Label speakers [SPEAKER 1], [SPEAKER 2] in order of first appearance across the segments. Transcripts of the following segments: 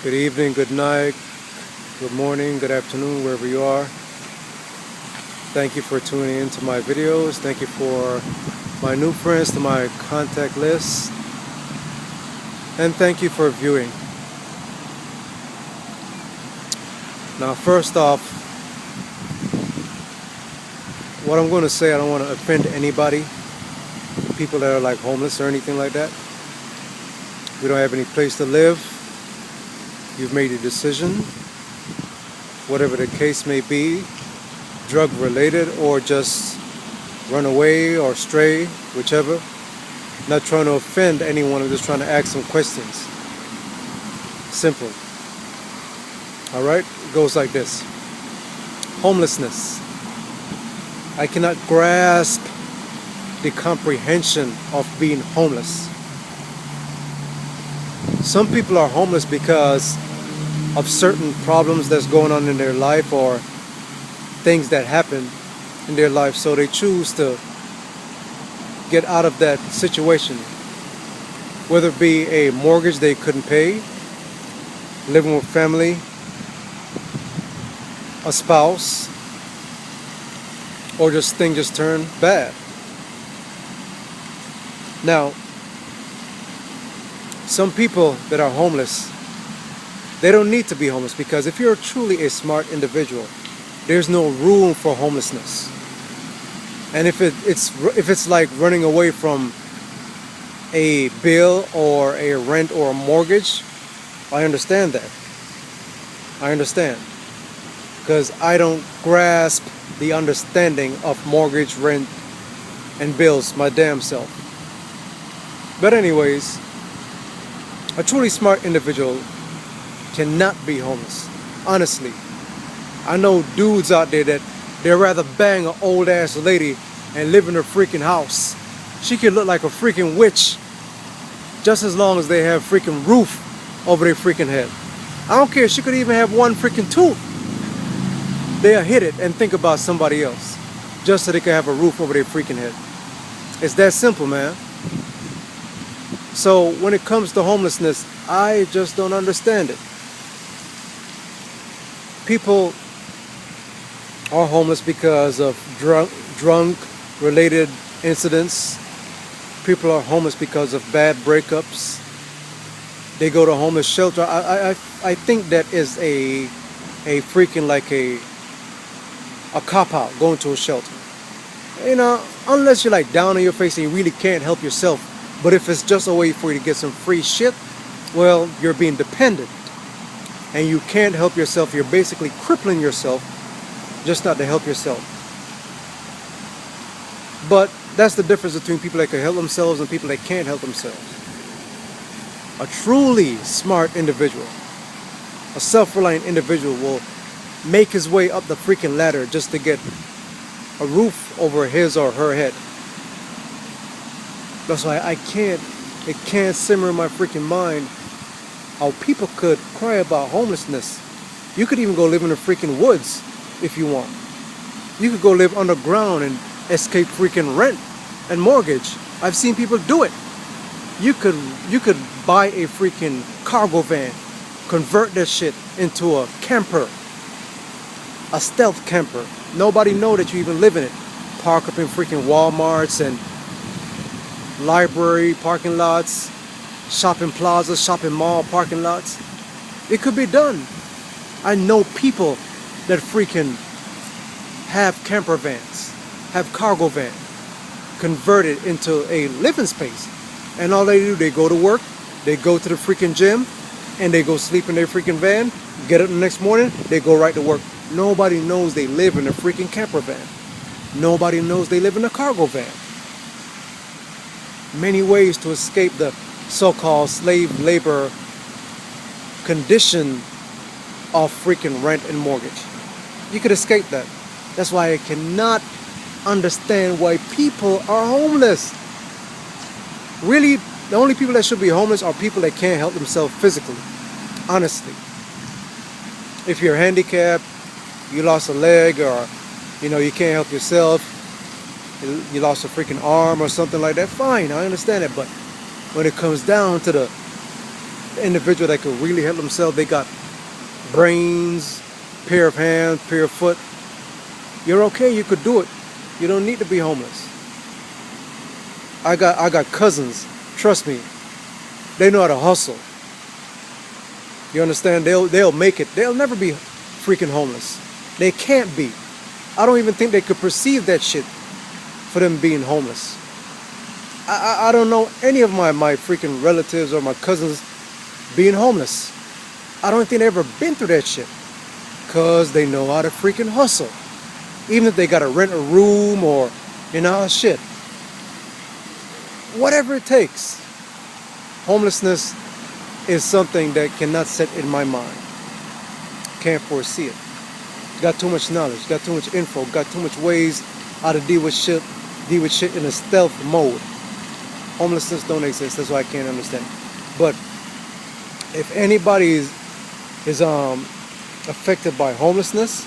[SPEAKER 1] Good evening, good night, good morning, good afternoon, wherever you are. Thank you for tuning into my videos. Thank you for my new friends to my contact list. And thank you for viewing. Now, first off, what I'm going to say, I don't want to offend anybody, people that are like homeless or anything like that. We don't have any place to live. You've made a decision, whatever the case may be, drug related or just run away or stray, whichever. Not trying to offend anyone, I'm just trying to ask some questions. Simple. Alright, it goes like this. Homelessness. I cannot grasp the comprehension of being homeless. Some people are homeless because of certain problems that's going on in their life or things that happen in their life, so they choose to get out of that situation, whether it be a mortgage they couldn't pay, living with family, a spouse, or just things just turned bad. Now, some people that are homeless, they don't need to be homeless, because if you're truly a smart individual, there's no room for homelessness. And if it's like running away from a bill or a rent or a mortgage, I understand that. I understand, because I don't grasp the understanding of mortgage, rent, and bills my damn self. But anyways, a truly smart individual cannot be homeless. Honestly, I know dudes out there that they'd rather bang an old ass lady and live in her freaking house. She could look like a freaking witch just as long as they have freaking roof over their freaking head. I don't care, she could even have one freaking tooth. They'll hit it and think about somebody else just so they can have a roof over their freaking head. It's that simple, man. So when it comes to homelessness, I just don't understand it. People are homeless because of drunk related incidents. People are homeless because of bad breakups. They go to homeless shelter. I think that is a freaking like a cop out, going to a shelter. You know, unless you're like down on your face and you really can't help yourself. But if it's just a way for you to get some free shit, well, you're being dependent. And you can't help yourself. You're basically crippling yourself just not to help yourself. But that's the difference between people that can help themselves and people that can't help themselves. A truly smart individual, a self-reliant individual will make his way up the freaking ladder just to get a roof over his or her head. That's why it can't simmer in my freaking mind how people could cry about homelessness. You could even go live in the freaking woods if you want. You could go live underground and escape freaking rent and mortgage. I've seen people do it. You could buy a freaking cargo van, convert that shit into a camper, a stealth camper. Nobody know that you even live in it. Park up in freaking Walmarts and library parking lots, shopping plazas, shopping mall parking lots. It could be done. I know people that freaking have camper vans, have cargo van, converted into a living space. And all they do, they go to work, they go to the freaking gym, and they go sleep in their freaking van, get up the next morning, they go right to work. Nobody knows they live in a freaking camper van. Nobody knows they live in a cargo van. Many ways to escape the so-called slave labor condition of freaking rent and mortgage. You could escape that. That's why I cannot understand why people are homeless. Really, the only people that should be homeless are people that can't help themselves physically. Honestly. If you're handicapped, you lost a leg, or you can't help yourself, you lost a freaking arm or something like that, fine, I understand it. But when it comes down to the the individual that could really help themselves, they got brains, pair of hands, pair of foot, you're okay, you could do it. You don't need to be homeless. I got cousins, trust me, they know how to hustle. You understand? They'll make it. They'll never be freaking homeless. They can't be. I don't even think they could perceive that shit for them being homeless. I don't know any of my freaking relatives or my cousins being homeless. I don't think they ever been through that shit. Cause they know how to freaking hustle. Even if they gotta rent a room or, you know, shit. Whatever it takes. Homelessness is something that cannot sit in my mind. Can't foresee it. Got too much knowledge, got too much info, got too much ways how to deal with shit in a stealth mode. Homelessness don't exist, that's why I can't understand. But if anybody is affected by homelessness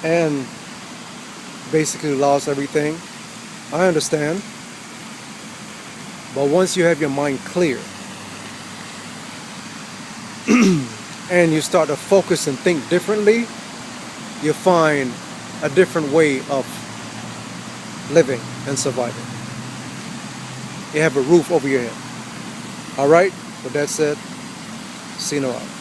[SPEAKER 1] and basically lost everything, I understand. But once you have your mind clear and you start to focus and think differently, you find a different way of living and surviving. You have a roof over your head. Alright? With that said, see you out.